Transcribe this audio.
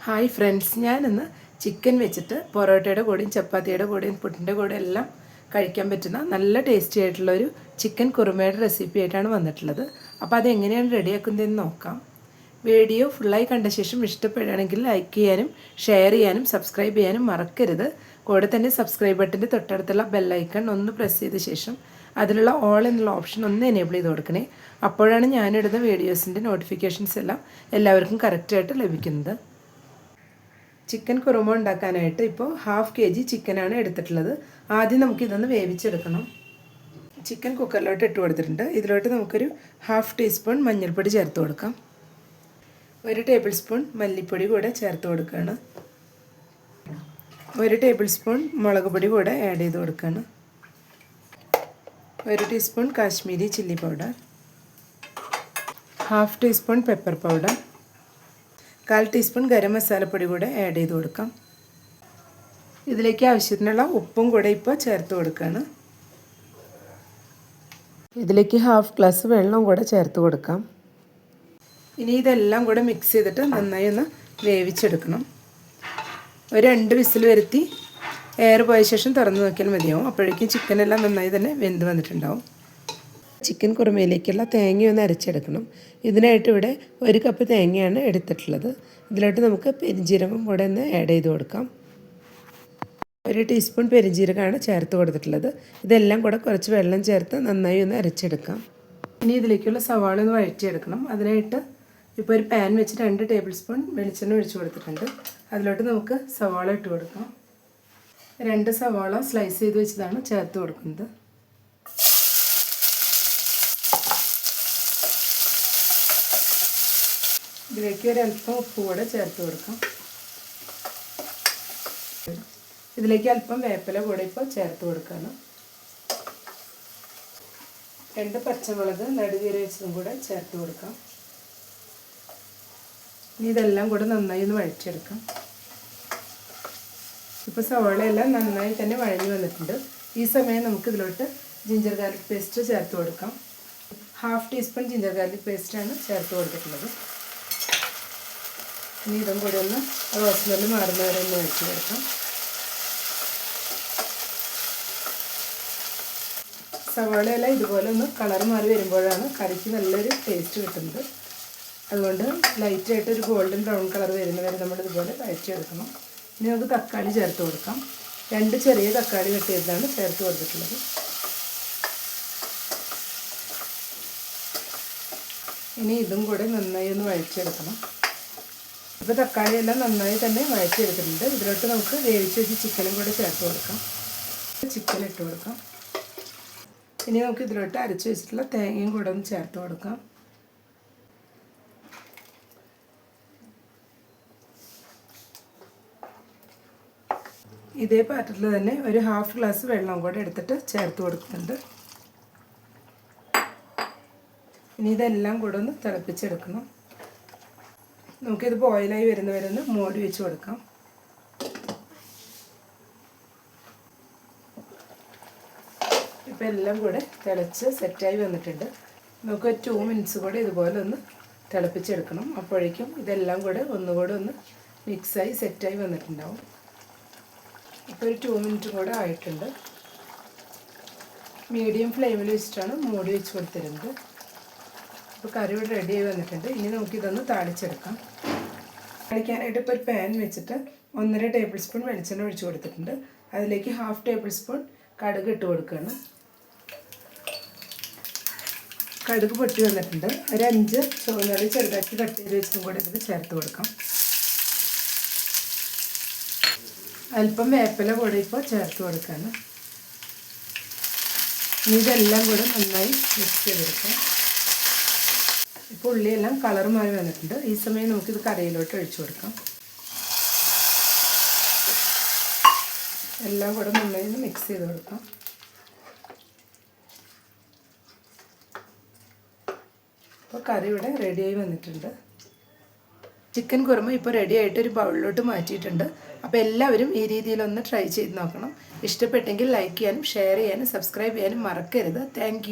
Hi friends, ഞാനിന്ന് chicken വെച്ചിട്ട് പൊറോട്ടയുടെ കൂടെയും ചപ്പാത്തിയുടെ കൂടെയും പുട്ടിൻ്റെ കൂടെ എല്ലാം കഴിക്കാൻ പറ്റുന്ന നല്ല ടേസ്റ്റി ആയിട്ടുള്ളൊരു ചിക്കൻ കുറുമയുടെ റെസിപ്പി ആയിട്ടാണ് വന്നിട്ടുള്ളത്. അപ്പോൾ അതെങ്ങനെയാണ് റെഡിയാക്കുന്നതെന്ന് നോക്കാം. വീഡിയോ ഫുള്ളായി കണ്ട ശേഷം ഇഷ്ടപ്പെടുകയാണെങ്കിൽ ലൈക്ക് ചെയ്യാനും ഷെയർ ചെയ്യാനും സബ്സ്ക്രൈബ് ചെയ്യാനും മറക്കരുത്. കൂടെ തന്നെ സബ്സ്ക്രൈബ് ബട്ടൻ്റെ തൊട്ടടുത്തുള്ള ബെല്ലൈക്കൺ ഒന്ന് പ്രസ് ചെയ്ത ശേഷം അതിലുള്ള ഓൾ എന്നുള്ള ഓപ്ഷൻ ഒന്ന് എനേബിൾ ചെയ്ത് കൊടുക്കണേ. അപ്പോഴാണ് ഞാനിടുന്ന വീഡിയോസിൻ്റെ നോട്ടിഫിക്കേഷൻസ് എല്ലാം എല്ലാവർക്കും കറക്റ്റായിട്ട് ലഭിക്കുന്നത്. ചിക്കൻ കുറുമ ഉണ്ടാക്കാനായിട്ട് ഇപ്പോൾ 1/2 kg ചിക്കനാണ് എടുത്തിട്ടുള്ളത്. ആദ്യം നമുക്കിതൊന്ന് വേവിച്ചെടുക്കണം. ചിക്കൻ കുക്കറിലോട്ട് ഇട്ട് കൊടുത്തിട്ടുണ്ട്. ഇതിലോട്ട് നമുക്കൊരു 1/2 ടീസ്പൂൺ മഞ്ഞൾപ്പൊടി ചേർത്ത് കൊടുക്കാം. 1 ടേബിൾ സ്പൂൺ മല്ലിപ്പൊടി കൂടെ ചേർത്ത് കൊടുക്കുകയാണ്. 1 ടേബിൾ സ്പൂൺ മുളക് പൊടി കൂടെ ആഡ് ചെയ്ത് കൊടുക്കുകയാണ്. 1 teaspoon Kashmiri chilli powder, 1/2 teaspoon pepper powder, 1/4 teaspoon garam മസാലപ്പൊടി കൂടെ ആഡ് ചെയ്ത് കൊടുക്കാം. ഇതിലേക്ക് ആവശ്യത്തിനുള്ള ഉപ്പും കൂടെ ഇപ്പോൾ ചേർത്ത് കൊടുക്കുകയാണ്. ഇതിലേക്ക് 1/2 ഗ്ലാസ് വെള്ളം കൂടെ ചേർത്ത് കൊടുക്കാം. ഇനി ഇതെല്ലാം കൂടെ മിക്സ് ചെയ്തിട്ട് നന്നായി ഒന്ന് വേവിച്ചെടുക്കണം. ഒരു 2 വിസിൽ വരുത്തി എയർ പോയ ശേഷം തുറന്ന് നോക്കിയാൽ മതിയാവും. അപ്പോഴേക്കും ചിക്കനെല്ലാം നന്നായി തന്നെ വെന്ത് വന്നിട്ടുണ്ടാവും. ചിക്കൻ കുറുമയിലേക്കുള്ള തേങ്ങയൊന്ന് അരച്ചെടുക്കണം. ഇതിനായിട്ട് ഇവിടെ 1 കപ്പ് തേങ്ങയാണ് എടുത്തിട്ടുള്ളത്. ഇതിലോട്ട് നമുക്ക് പെരിഞ്ജീരകം കൂടെ ഒന്ന് ആഡ് ചെയ്ത് കൊടുക്കാം. 1 ടീസ്പൂൺ പെരിഞ്ജീരകമാണ് ചേർത്ത് കൊടുത്തിട്ടുള്ളത്. ഇതെല്ലാം കൂടെ കുറച്ച് വെള്ളം ചേർത്ത് നന്നായി ഒന്ന് അരച്ചെടുക്കാം. ഇനി ഇതിലേക്കുള്ള സവാള ഒന്ന് വഴറ്റിയെടുക്കണം. അതിനായിട്ട് ഇപ്പോൾ ഒരു പാൻ വെച്ച് 2 ടേബിൾ സ്പൂൺ വെളിച്ചെണ്ണ ഒഴിച്ച് കൊടുത്തിട്ടുണ്ട്. അതിലോട്ട് നമുക്ക് സവാള ഇട്ട് കൊടുക്കാം. 2 സവാള സ്ലൈസ് ചെയ്ത് വെച്ചതാണ് ചേർത്ത് കൊടുക്കുന്നത്. ഇതിലേക്ക് ഒരല്പം ഉപ്പ് കൂടെ ചേർത്ത് കൊടുക്കാം. ഇതിലേക്ക് അല്പം വേപ്പില കൂടെ ഇപ്പോൾ ചേർത്ത് കൊടുക്കണം. 2 പച്ചമുളക് നടുകീറി വെച്ചതും കൂടെ ചേർത്ത് കൊടുക്കാം. ഇനി ഇതെല്ലാം കൂടെ നന്നായി ഒന്ന് വഴറ്റിയെടുക്കാം. ഇപ്പോൾ സവാളയെല്ലാം നന്നായി തന്നെ വഴഞ്ഞു വന്നിട്ടുണ്ട്. ഈ സമയം നമുക്ക് ഇതിലോട്ട് ജിഞ്ചർ ഗാർലിക് പേസ്റ്റ് ചേർത്ത് കൊടുക്കാം. 1/2 ടീസ്പൂൺ ജിഞ്ചർ ഗാർലിക് പേസ്റ്റാണ് ചേർത്ത് കൊടുത്തിട്ടുള്ളത്. ഇനി ഇതും കൂടി ഒന്ന് റോസ് സ്മെല്ല് മാറുന്നവരെ ഒന്ന് വഴറ്റി കൊടുക്കാം. സവാളയെല്ലാം ഇതുപോലെ ഒന്ന് കളർ മാറി വരുമ്പോഴാണ് കറിക്ക് നല്ലൊരു ടേസ്റ്റ് കിട്ടുന്നത്. അതുകൊണ്ട് ലൈറ്റായിട്ടൊരു ഗോൾഡൻ ബ്രൗൺ കളർ വരുന്നവരെ നമ്മളിതുപോലെ വഴറ്റിയെടുക്കണം. ഇനി നമുക്ക് തക്കാളി ചേർത്ത് കൊടുക്കാം. 2 ചെറിയ തക്കാളി കട്ട് ചെയ്തതാണ് ചേർത്ത് കൊടുത്തിട്ടുള്ളത്. ഇനി ഇതും കൂടെ നന്നായി ഒന്ന് വഴറ്റിയെടുക്കണം. ഇപ്പോൾ തക്കാളിയെല്ലാം നന്നായി തന്നെ വഴറ്റിയെടുത്തിട്ടുണ്ട്. ഇതിലോട്ട് നമുക്ക് വേവിച്ച് വെച്ച് ചിക്കനും കൂടെ ചേർത്ത് കൊടുക്കാം. ചിക്കൻ ഇട്ട് കൊടുക്കാം. ഇനി നമുക്ക് ഇതിലോട്ട് അരച്ച് വെച്ചിട്ടുള്ള തേങ്ങയും കൂടെ ഒന്ന് ചേർത്ത് കൊടുക്കാം. ഇതേ പാത്രത്തിൽ തന്നെ ഒരു 1/2 ഗ്ലാസ് വെള്ളം കൂടെ എടുത്തിട്ട് ചേർത്ത് കൊടുക്കുന്നുണ്ട്. ഇനി ഇതെല്ലാം കൂടെ ഒന്ന് തിളപ്പിച്ചെടുക്കണം. നമുക്കിത് ബോയിലായി വരുന്നവരെ ഒന്ന് മൂടി വെച്ച് കൊടുക്കാം. ഇപ്പോൾ എല്ലാം കൂടെ തിളച്ച് സെറ്റായി വന്നിട്ടുണ്ട്. നമുക്ക് 2 മിനിറ്റ്സ് കൂടെ ഇതുപോലെ ഒന്ന് തിളപ്പിച്ചെടുക്കണം. അപ്പോഴേക്കും ഇതെല്ലാം കൂടെ ഒന്നുകൂടെ ഒന്ന് മിക്സായി സെറ്റായി വന്നിട്ടുണ്ടാവും. ഇപ്പോൾ ഒരു 2 മിനിറ്റ് കൂടെ ആയിട്ടുണ്ട്. മീഡിയം ഫ്ലെയിമിൽ വെച്ചിട്ടാണ് മൂടി വെച്ച് കൊടുത്തിരുന്നത്. ഇപ്പോൾ കറി ഇവിടെ റെഡി ആയി വന്നിട്ടുണ്ട്. ഇനി നമുക്കിതൊന്ന് താളിച്ചെടുക്കാം. താളിക്കാനായിട്ട് ഇപ്പോൾ ഒരു പാൻ വെച്ചിട്ട് 1.5 ടേബിൾ സ്പൂൺ വെളിച്ചെണ്ണ ഒഴിച്ച് കൊടുത്തിട്ടുണ്ട്. അതിലേക്ക് 1/2 ടേബിൾ സ്പൂൺ കടുക് ഇട്ട് കൊടുക്കുകയാണ്. കടുക് പൊട്ടി വന്നിട്ടുണ്ട്. ഒരു 5 ചുവന്നുള്ളി ചെറുതാക്കി കട്ട് ചെയ്ത് വെച്ചതും കൂടെ ഇതിൽ ചേർത്ത് കൊടുക്കാം. അല്പം വേപ്പില കൂടെ ഇപ്പോൾ ചേർത്ത് കൊടുക്കുകയാണ്. ഇനി ഇതെല്ലാം കൂടെ നന്നായി മിക്സ് ചെയ്തെടുക്കാം. ഇപ്പോൾ ഉള്ളിയെല്ലാം കളർ മാറി വന്നിട്ടുണ്ട്. ഈ സമയം നമുക്കിത് കറിയിലോട്ട് ഒഴിച്ചു കൊടുക്കാം. എല്ലാം കൂടെ നന്നായി മിക്സ് ചെയ്ത് കൊടുക്കാം. അപ്പോൾ കറി ഇവിടെ റെഡിയായി വന്നിട്ടുണ്ട്. ചിക്കൻ കുറുമ ഇപ്പോൾ റെഡി ആയിട്ട് ഒരു ബൗളിലോട്ട് മാറ്റിയിട്ടുണ്ട്. അപ്പോൾ എല്ലാവരും ഈ രീതിയിലൊന്ന് ട്രൈ ചെയ്ത് നോക്കണം. ഇഷ്ടപ്പെട്ടെങ്കിൽ ലൈക്ക് ചെയ്യാനും ഷെയർ ചെയ്യാനും സബ്സ്ക്രൈബ് ചെയ്യാനും മറക്കരുത്. താങ്ക്